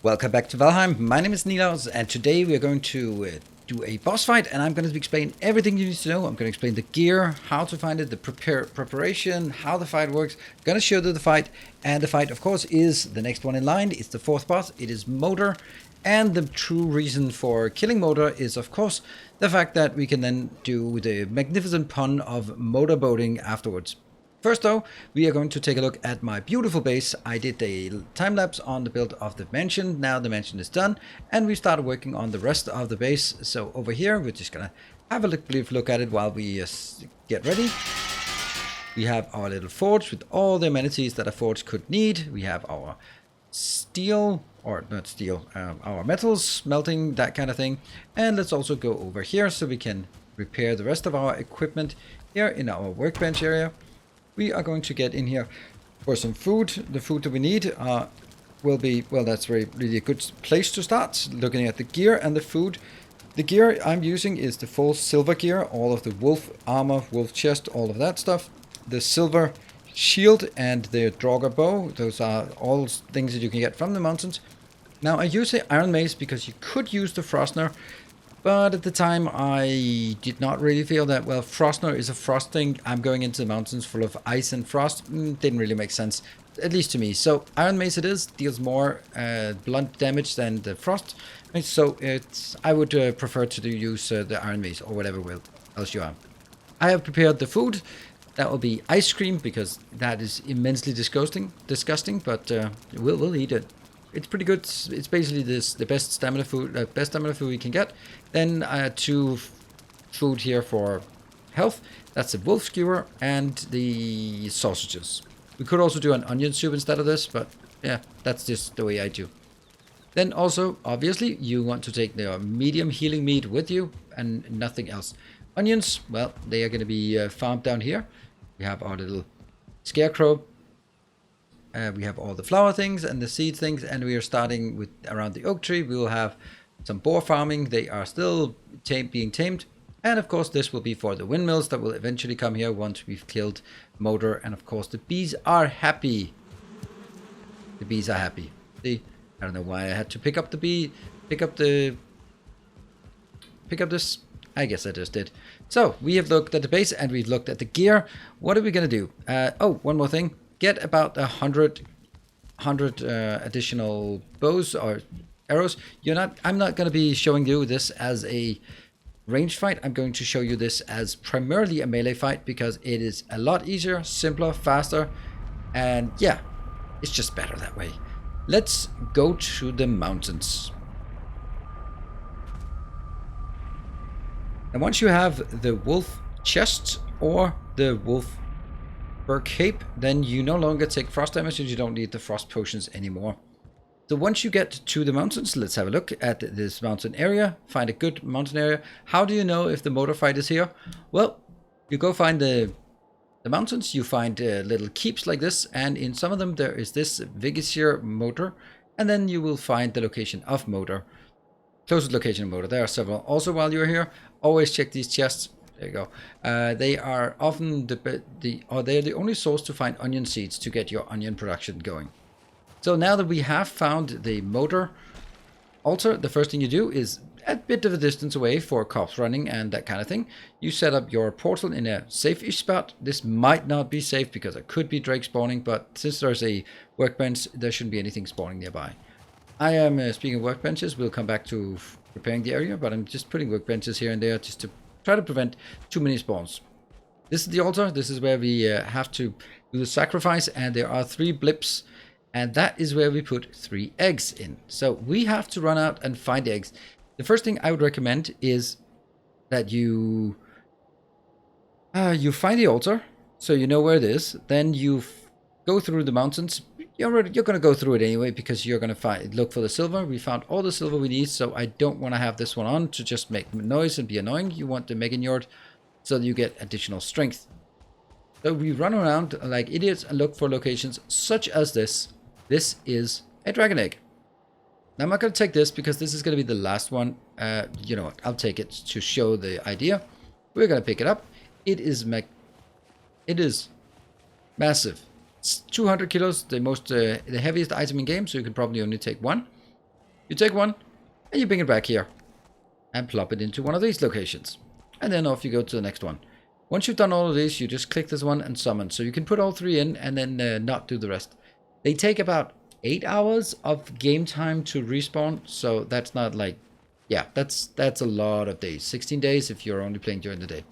Welcome back to Valheim. My name is Nilaus, and today we are going to do a boss fight, and I'm going to explain everything you need to know. I'm going to explain the gear, how to find it, the preparation, how the fight works. I'm going to show you the fight, and the fight, of course, is the next one in line. It's the fourth boss. It is MODER, and the true reason for killing MODER is, of course, the fact that we can then do the magnificent pun of motorboating afterwards. First though, we are going to take a look at my beautiful base. I did a time-lapse on the build of the mansion. Now the mansion is done, and we started working on the rest of the base. So over here, we're just gonna have a brief look at it while we get ready. We have our little forge with all the amenities that a forge could need. We have our steel, or not steel, our metals, smelting, that kind of thing. And let's also go over here so we can repair the rest of our equipment here in our workbench area. We are going to get in here for some food. The food that we need will be, well, that's really a good place to start, looking at the gear and the food. The gear I'm using is the full silver gear, all of the wolf armor, wolf chest, all of that stuff. The silver shield and the Draugr bow, those are all things that you can get from the mountains. Now I use the iron mace because you could use the Frostner, but at the time, I did not really feel that, well, Frostner is a frost thing. I'm going into the mountains full of ice and frost. Didn't really make sense, at least to me. So Iron Mace it is, deals more blunt damage than the frost. So I would prefer to use the Iron Mace or whatever else you have. I have prepared the food. That will be ice cream because that is immensely disgusting. But we'll eat it. It's pretty good. It's basically the best stamina food we can get. Then 2 food here for health. That's the wolf skewer and the sausages. We could also do an onion soup instead of this, but yeah, that's just the way I do. Then also, obviously, you want to take the medium healing meat with you and nothing else. Onions, well, they are going to be farmed down here. We have our little scarecrow. We have all the flower things and the seed things, and we are starting with around the oak tree. We will have some boar farming. They are still being tamed. And of course, this will be for the windmills that will eventually come here once we've killed MODER. And of course, the bees are happy. The bees are happy. See, I don't know why I had to pick up the pick up this. I guess I just did. So we have looked at the base and we've looked at the gear. What are we going to do? Oh, one more thing. Get about 100 additional bows or arrows. I'm not going to be showing you this as a ranged fight. I'm going to show you this as primarily a melee fight because it is a lot easier, simpler, faster, and yeah, it's just better that way. Let's go to the mountains. And once you have the wolf chest or the wolf fur cape, then you no longer take frost damage and you don't need the frost potions anymore. So once you get to the mountains, let's have a look at this mountain area. Find a good mountain area. How do you know if the MODER fight is here? Well, you go find the mountains, you find little keeps like this, and in some of them there is this Vigisier MODER, and then you will find the location of MODER. Closest location of MODER. There are several. Also, while you're here, always check these chests. There you go. They are often they are the only source to find onion seeds to get your onion production going. So now that we have found the MODER altar, the first thing you do is a bit of a distance away for cops running and that kind of thing. You set up your portal in a safe-ish spot. This might not be safe because there could be drake spawning, but since there's a workbench, there shouldn't be anything spawning nearby. I am, speaking of workbenches, we'll come back to preparing the area, but I'm just putting workbenches here and there just to try to prevent too many spawns. This is the altar. This is where we have to do the sacrifice, and there are 3 blips, and that is where we put 3 eggs in. So we have to run out and find the eggs. The first thing I would recommend is that you find the altar, so you know where it is. Then you go through the mountains. You're going to go through it anyway because you're going to look for the silver. We found all the silver we need, so I don't want to have this one on to just make noise and be annoying. You want the Meganiord so that you get additional strength. So we run around like idiots and look for locations such as this. This is a dragon egg. Now I'm not going to take this because this is going to be the last one. You know what? I'll take it to show the idea. We're going to pick it up. It is massive. It's 200 kilos, the heaviest item in game, so you can probably only take 1. You take one, and you bring it back here. And plop it into one of these locations. And then off you go to the next one. Once you've done all of these, you just click this one and summon. So you can put all 3 in and then not do the rest. They take about 8 hours of game time to respawn. So that's not like, yeah, that's a lot of days. 16 days if you're only playing during the day.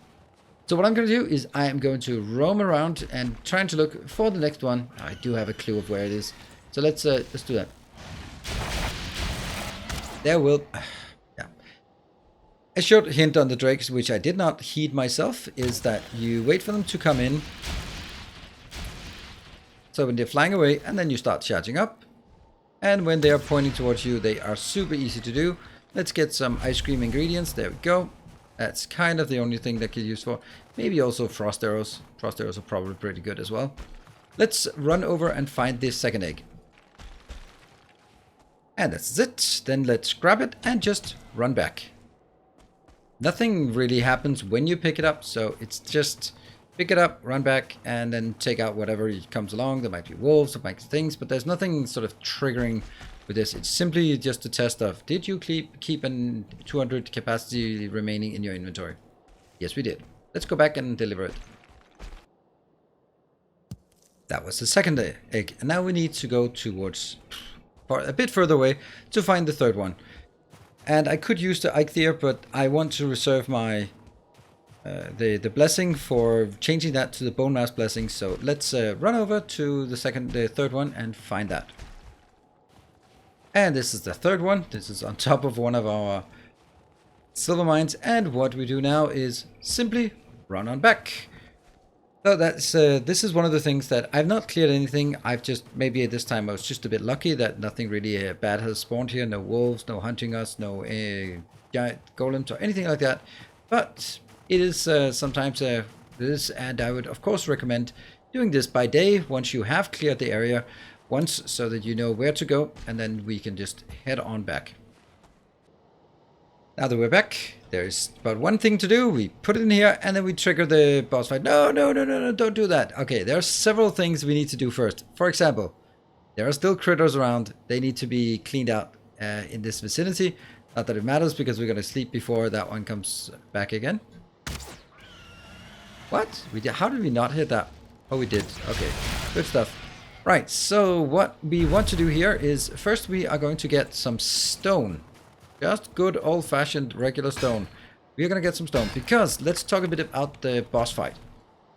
So what I'm going to do is I am going to roam around and trying to look for the next one. I do have a clue of where it is. So let's do that. There will... yeah. A short hint on the drakes, which I did not heed myself, is that you wait for them to come in. So when they're flying away, and then you start charging up. And when they are pointing towards you, they are super easy to do. Let's get some ice cream ingredients. There we go. That's kind of the only thing that could use for. Maybe also frost arrows. Frost arrows are probably pretty good as well. Let's run over and find this second egg. And that's it. Then let's grab it and just run back. Nothing really happens when you pick it up. So it's just pick it up, run back, and then take out whatever comes along. There might be wolves, there might be things, but there's nothing sort of triggering with this. It's simply just a test of, did you keep an 200 capacity remaining in your inventory? Yes, we did. Let's go back and deliver it. That was the second egg. And now we need to go towards, a bit further away, to find the third one. And I could use the Eikthyr, but I want to reserve my the blessing for changing that to the bone mass blessing. So let's run over to the third one and find that. And this is the third one. This is on top of one of our silver mines. And what we do now is simply run on back. So that's this is one of the things that I've not cleared anything. I've just, maybe at this time I was just a bit lucky that nothing really bad has spawned here. No wolves, no hunting us, no giant golems or anything like that. But it is sometimes this, and I would of course recommend doing this by day once you have cleared the area once, so that you know where to go, and then we can just head on back. Now that we're back, there's but one thing to do. We put it in here and then we trigger the boss fight. No, don't do that. Okay, there are several things we need to do first. For example, there are still critters around. They need to be cleaned out in this vicinity. Not that it matters, because we're going to sleep before that one comes back again. What? We did? How did we not hit that? Oh, we did. Okay, good stuff. Right, so what we want to do here is first we are going to get some stone. Just good old-fashioned regular stone. We are going to get some stone because let's talk a bit about the boss fight.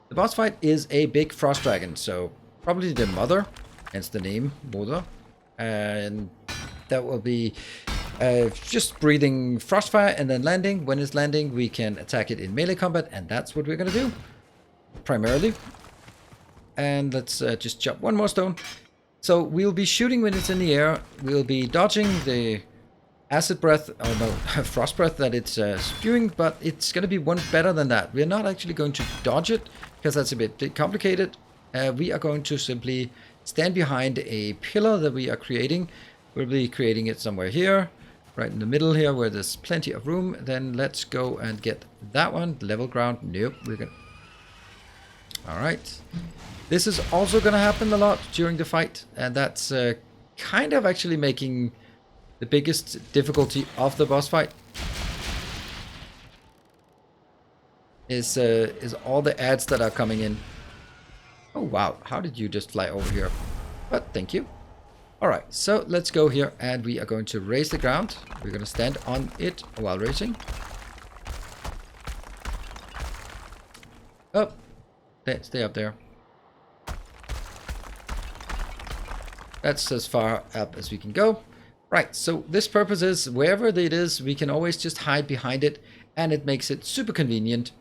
The boss fight is a big frost dragon, so probably the mother, hence the name MODER. And that will be just breathing frostfire and then landing. When it's landing, we can attack it in melee combat, and that's what we're going to do primarily. And let's just chop one more stone. So we'll be shooting when it's in the air. We'll be dodging the acid breath, or no, frost breath that it's spewing, but it's going to be one better than that. We're not actually going to dodge it, because that's a bit complicated. We are going to simply stand behind a pillar that we are creating. We'll be creating it somewhere here, right in the middle here, where there's plenty of room. Then let's go and get that one. Level ground. Nope, we're going to... Alright. This is also going to happen a lot during the fight, and that's kind of actually making the biggest difficulty of the boss fight. Is all the ads that are coming in. Oh wow, how did you just fly over here? But thank you. Alright, so let's go here, and we are going to raise the ground. We're going to stand on it while racing. Oh, stay up there. That's as far up as we can go. Right, so this purpose is, wherever it is, we can always just hide behind it, and it makes it super convenient.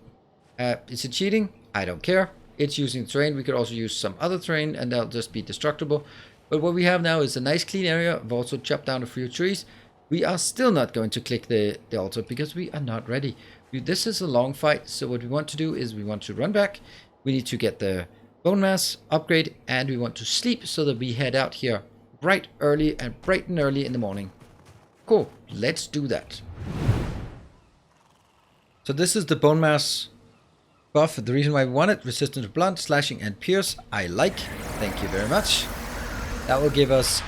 Is it cheating? I don't care. It's using terrain. We could also use some other terrain, and they'll just be destructible. But what we have now is a nice clean area. We've also chopped down a few trees. We are still not going to click the altar, because we are not ready. This is a long fight, so what we want to do is we want to run back. We need to get the bone mass upgrade, and we want to sleep so that we head out here bright and early in the morning. Cool, let's do that. So this is the bone mass buff. The reason why we want it: resistance to blunt, slashing, and pierce. I like. Thank you very much. That will give us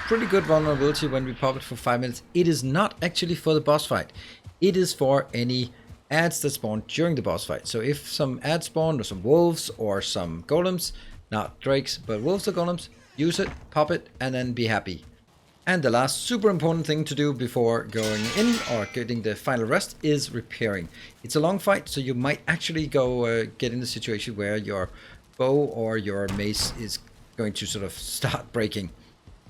pretty good vulnerability when we pop it for 5 minutes. It is not actually for the boss fight. It is for any ads that spawn during the boss fight. So if some ads spawn, or some wolves, or some golems, not drakes, but wolves or golems, use it, pop it, and then be happy. And the last super important thing to do before going in or getting the final rest is repairing. It's a long fight, so you might actually go get in the situation where your bow or your mace is going to sort of start breaking.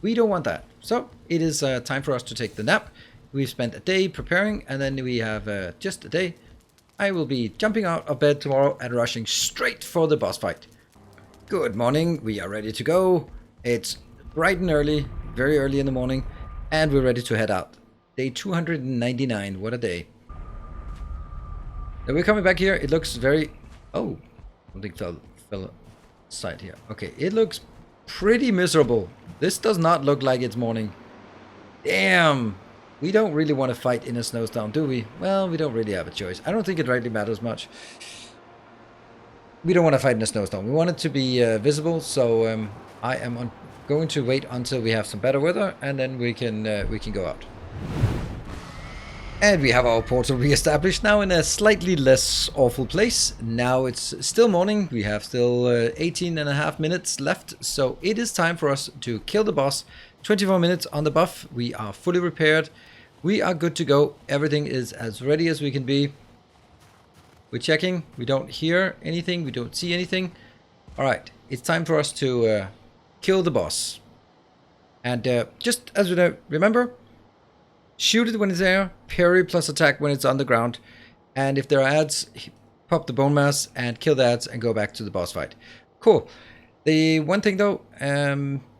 We don't want that. So it is time for us to take the nap. We've spent a day preparing, and then we have just a day. I will be jumping out of bed tomorrow and rushing straight for the boss fight. Good morning, we are ready to go. It's bright and early, very early in the morning, and we're ready to head out. Day 299, what a day. Now we're coming back here, it looks very... Oh, something fell aside here. Okay, it looks pretty miserable. This does not look like it's morning. Damn! We don't really want to fight in a snowstorm, do we? Well, we don't really have a choice. I don't think it really matters much. We don't want to fight in a snowstorm. We want it to be visible, so I am going to wait until we have some better weather, and then we can go out. And we have our portal re-established now in a slightly less awful place. Now it's still morning. We have still 18.5 minutes left, so it is time for us to kill the boss. 24 minutes on the buff. We are fully repaired. We are good to go. Everything is as ready as we can be. We're checking. We don't hear anything. We don't see anything. All right. It's time for us to kill the boss. And just as we know, remember, shoot it when it's there. Parry plus attack when it's on the ground. And if there are ads, pop the bone mass and kill the ads and go back to the boss fight. Cool. The one thing though,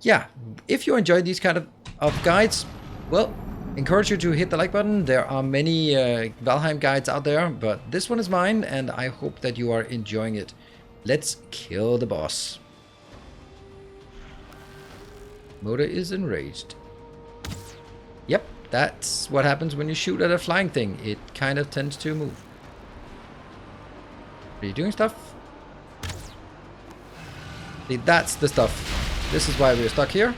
yeah, if you enjoy these kind of guides, well, encourage you to hit the like button. There are many Valheim guides out there, but this one is mine, and I hope that you are enjoying it. Let's kill the boss. MODER is enraged. Yep, that's what happens when you shoot at a flying thing. It kind of tends to move. Are you doing stuff? See, that's the stuff. This is why we're stuck here.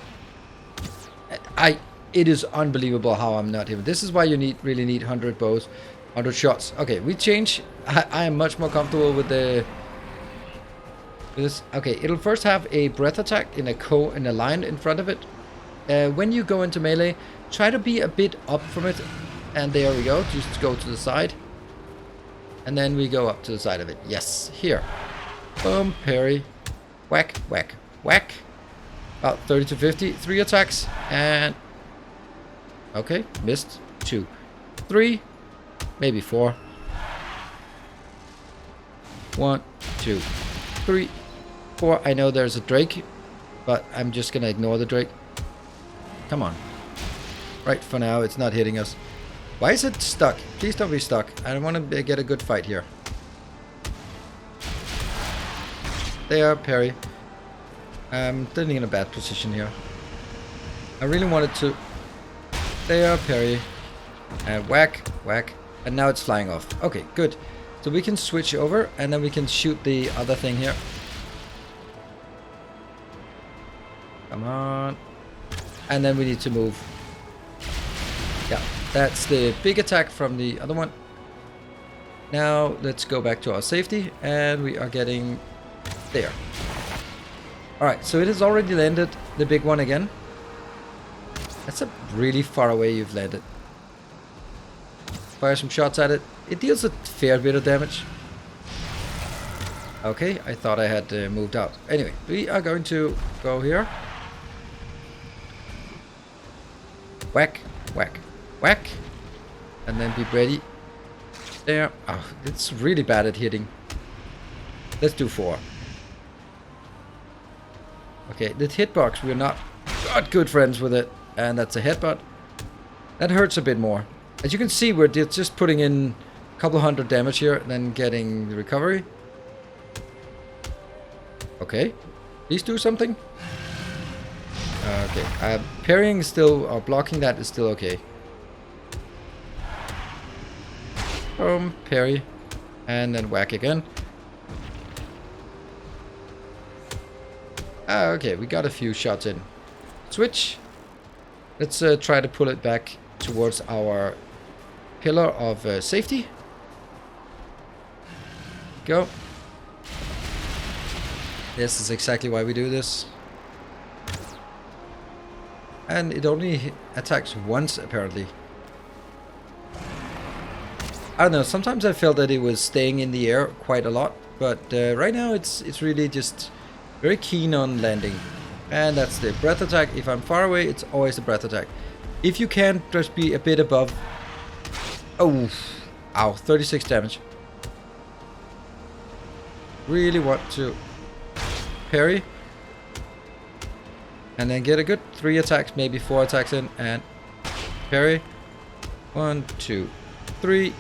It is unbelievable how I'm not here. This is why you really need 100 bows, 100 shots. Okay, we change. I am much more comfortable with this. Okay, it'll first have a breath attack in a line in front of it. When you go into melee, try to be a bit up from it. And there we go. Just go to the side. And then we go up to the side of it. Yes, here. Boom, parry. Whack, whack, whack. About 30 to 50. 3 attacks. And... okay, missed. 2. 3. Maybe 4. 1, 2, 3, 4. I know there's a Drake, but I'm just gonna ignore the Drake. Come on. Right, for now, it's not hitting us. Why is it stuck? Please don't be stuck. I want to get a good fight here. There, parry. I'm standing in a bad position here. I really wanted to... there, parry. And whack, whack. And now it's flying off. Okay, good. So we can switch over, and then we can shoot the other thing here. Come on. And then we need to move. Yeah, that's the big attack from the other one. Now, let's go back to our safety, and we are getting... there. Alright, so it has already landed the big one again. That's a really far away you've landed. Fire some shots at it. It deals a fair bit of damage. Okay, I thought I had moved out. Anyway, we are going to go here. Whack, whack, whack. And then be ready. There. Oh, it's really bad at hitting. Let's do 4. Okay, the hitbox, we're not good friends with it. And that's a headbutt. That hurts a bit more. As you can see, we're just putting in a couple hundred damage here, then getting the recovery. Okay, please do something. Okay, parrying is still, or blocking that is still okay. Parry, and then whack again. Okay, we got a few shots in. Switch. Let's try to pull it back towards our pillar of safety. Go. This is exactly why we do this. And it only attacks once, apparently. I don't know, sometimes I felt that it was staying in the air quite a lot. But right now it's really just very keen on landing. And that's the breath attack. If I'm far away, it's always a breath attack. If you can, just be a bit above. Oh, ow, 36 damage. Really want to parry. And then get a good 3 attacks, maybe 4 attacks in, and parry. 1, 2, 3,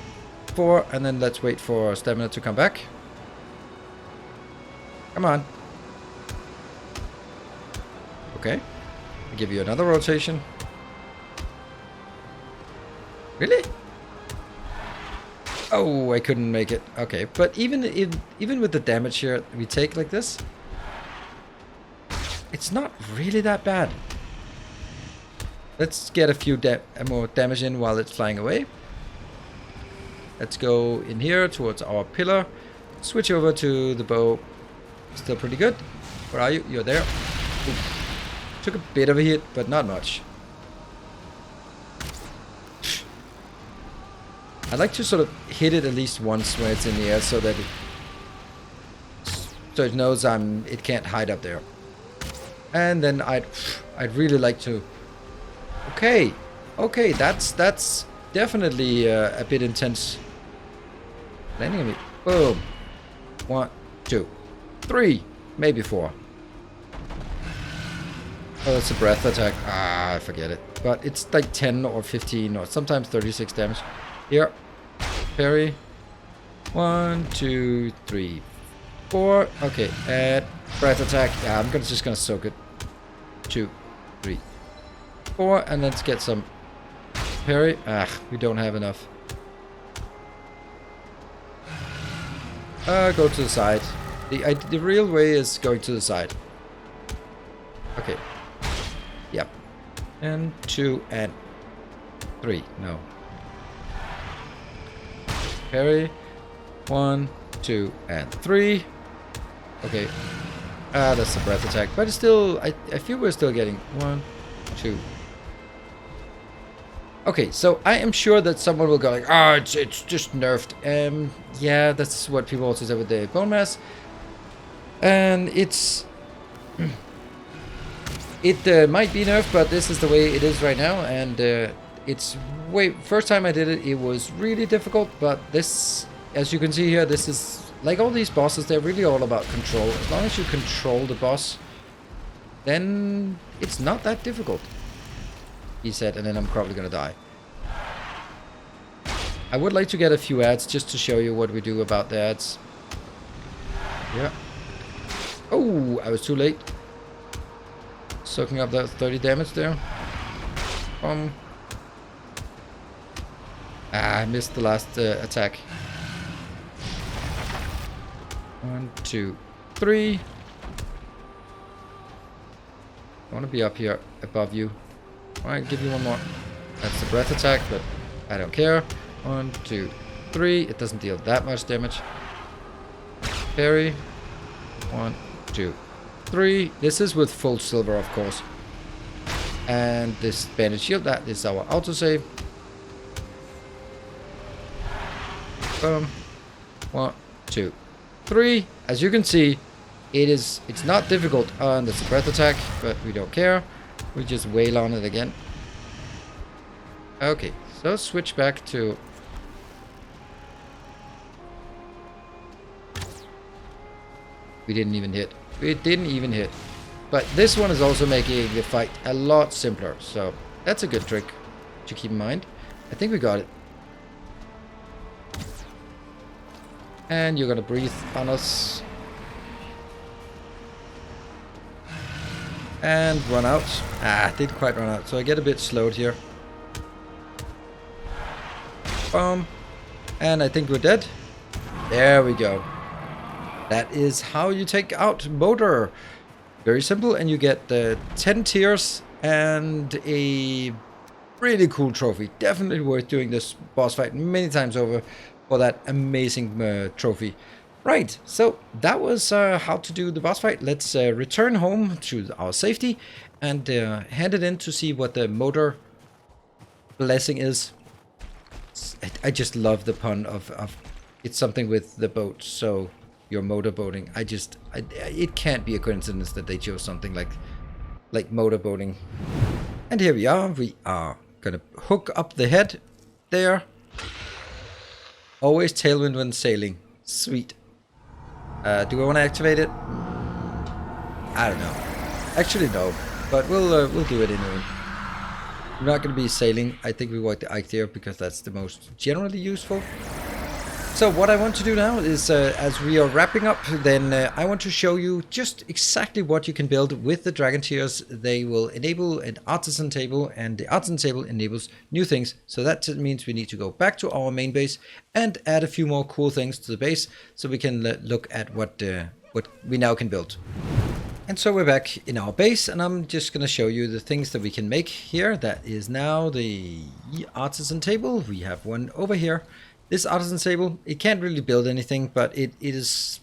4, and then let's wait for stamina to come back. Come on. Okay. I'll give you another rotation. Really? Oh, I couldn't make it. Okay, but even with the damage here we take like this, it's not really that bad. Let's get a few more damage in while it's flying away. Let's go in here towards our pillar. Switch over to the bow. Still pretty good. Where are you? You're there. Oof. Took a bit of a hit, but not much. I like to sort of hit it at least once when it's in the air, so that it knows it can't hide up there. And then I'd really like to. Okay, that's definitely a bit intense. Landing on me. Boom. 1, 2, 3, maybe 4. Oh, that's a breath attack. Ah, I forget it. But it's like 10 or 15 or sometimes 36 damage. Here. Parry. 1, 2, 3, 4. Okay, and breath attack. Yeah, I'm just gonna soak it. 2, 3, 4, and let's get some parry. Ah, we don't have enough. Go to the side. The real way is going to the side. Okay. Yep. And 2 and 3. No. Parry. 1, 2, and 3. Okay. Ah, that's a breath attack. But it's still, I feel we're still getting 1, 2. Okay, so I am sure that someone will go like, oh, it's just nerfed. Yeah, that's what people also say with the bone mass. And it's... it might be nerfed, but this is the way it is right now. And it's way... First time I did it, it was really difficult. But this, as you can see here, this is... Like all these bosses, they're really all about control. As long as you control the boss, then it's not that difficult. He said, and then I'm probably gonna die. I would like to get a few ads just to show you what we do about the ads. Yeah. Oh, I was too late. Soaking up that 30 damage there. I missed the last attack. 1, 2, 3. I want to be up here above you. Alright, give you one more. That's the breath attack, but I don't care. 1, 2, 3. It doesn't deal that much damage. Parry. 1, 2, 3. This is with full silver, of course. And this bandage shield, that is our autosave. Boom. 1, 2, 3. As you can see, it's not difficult. And that's a breath attack, but we don't care. We just wail on it again. Okay, so switch back to... We didn't even hit. We didn't even hit. But this one is also making the fight a lot simpler. So that's a good trick to keep in mind. I think we got it. And you're gonna breathe on us. And run out. Ah, didn't quite run out. So I get a bit slowed here. Boom. And I think we're dead. There we go. That is how you take out MODER. Very simple, and you get 10 tiers and a really cool trophy. Definitely worth doing this boss fight many times over for that amazing trophy. Right, so that was how to do the boss fight. Let's return home to our safety and hand it in to see what the MODER blessing is. I just love the pun of it's something with the boat, so you're motorboating. It can't be a coincidence that they chose something like motorboating. And here we are gonna hook up the head there. Always tailwind when sailing. Sweet. Do I want to activate it? I don't know. Actually, no. But we'll do it anyway. We're not going to be sailing. I think we want the Ike there because that's the most generally useful. So what I want to do now is, as we are wrapping up, then I want to show you just exactly what you can build with the Dragon Tiers. They will enable an Artisan Table, and the Artisan Table enables new things. So that means we need to go back to our main base and add a few more cool things to the base, so we can look at what we now can build. And so we're back in our base, and I'm just going to show you the things that we can make here. That is now the Artisan Table. We have one over here. This Artisan Table, it can't really build anything, but it's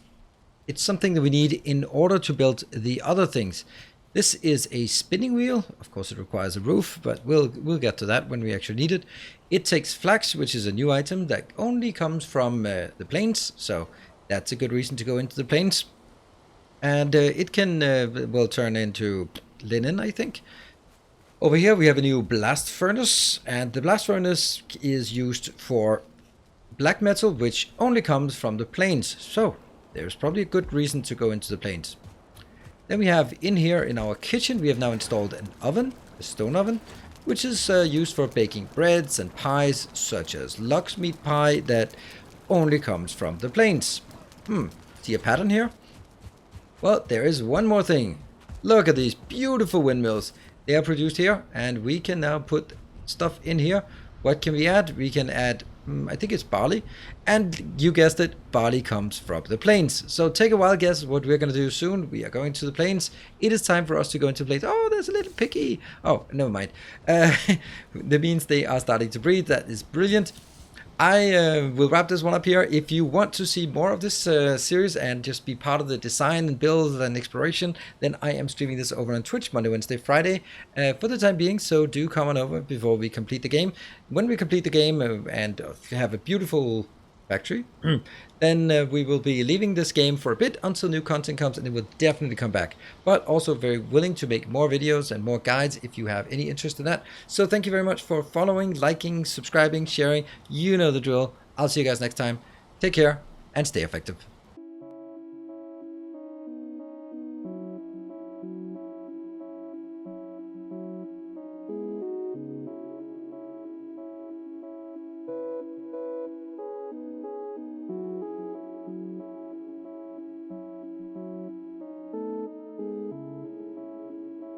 something that we need in order to build the other things. This is a spinning wheel. Of course, it requires a roof, but we'll get to that when we actually need it. It takes flax, which is a new item that only comes from the plains, so that's a good reason to go into the plains. And it can, well, turn into linen, I think. Over here we have a new blast furnace, and the blast furnace is used for black metal, which only comes from the plains. So there's probably a good reason to go into the plains. Then we have in here in our kitchen, we have now installed an oven, a stone oven, which is used for baking breads and pies, such as Lux meat pie that only comes from the plains. See a pattern here? Well, there is one more thing. Look at these beautiful windmills. They are produced here, and we can now put stuff in here. What can we add? We can add, I think it's barley. And you guessed it, barley comes from the plains. So take a wild guess what we're going to do soon. We are going to the plains. It is time for us to go into the plains. Oh, there's a little piggy. Oh, never mind. That means they are starting to breed. That is brilliant. I will wrap this one up here. If you want to see more of this series and just be part of the design and build and exploration, then I am streaming this over on Twitch Monday, Wednesday, Friday for the time being. So do come on over before we complete the game. When we complete the game and have a beautiful factory, then we will be leaving this game for a bit until new content comes, and it will definitely come back. But also very willing to make more videos and more guides if you have any interest in that. So thank you very much for following, liking, subscribing, sharing. You know the drill. I'll see you guys next time. Take care and stay effective.